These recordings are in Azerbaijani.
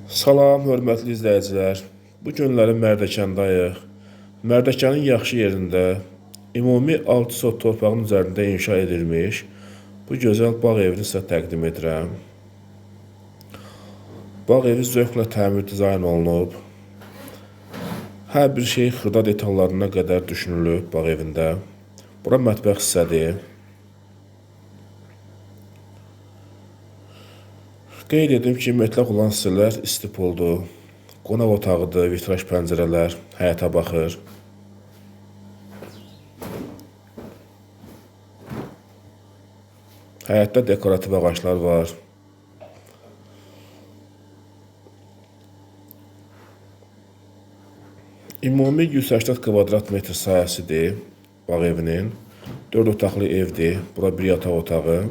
Salam, hörmətli izləyicilər. Bu günləri Mərdəkandayıq. Mərdəkanın yaxşı yerində, ümumi 6 sot torpağın üzərində inşa edilmiş bu gözəl bağ evini sizə təqdim edirəm. Bağ evi zövqlə təmir dizayn olunub. Hər bir şey xırda detallarına qədər düşünülüb bağ evində. Bura mətbəx hissədir. Qeyd edim ki, mütləq olan hissələr istipoldur. Qonaq otağıdır, vitraj pəncərələr, həyətə baxır. Həyətdə dekorativ ağaclar var. Ümumi 180 kvadrat metr sahəsidir bağ evinin. 4 otaqlı evdir. Bura bir yataq otağı.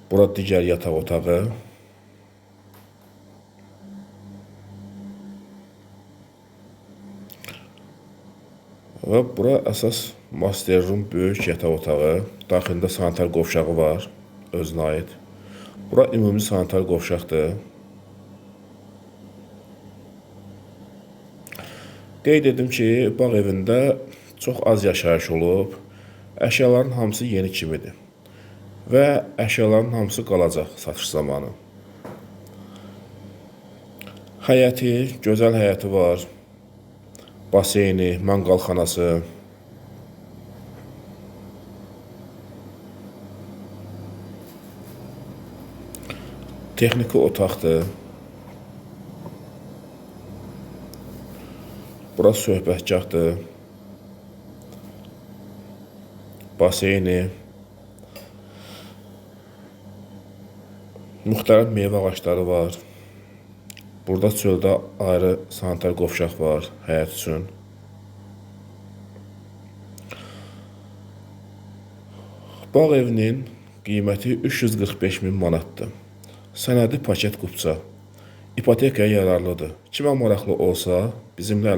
Bura digər yataq otağı. Və bura əsas master room, böyük yataq otağı. Daxilində sanitar qovşağı var, özünə aid. Bura ümumi sanitar qovşaqdır. Qeyd edim ki, bağ evində çox az yaşayış olub. Əşyaların hamısı yeni kimidir. Və əşyaların hamısı qalacaq satış zamanı. Həyəti, gözəl həyəti var. Baseyni, manqalxanası. Texniki otaqdır. Bura söhbətgahdır. Baseyni. Müxtəlif meyvə ağacları var. Burada çöldə ayrı sanitar qovşaq var həyət üçün. Bağ evinin qiyməti 345 min manatdır. Sənədi paket qupça. İpotekaya yararlıdır. Kimə maraqlı olsa bizimlə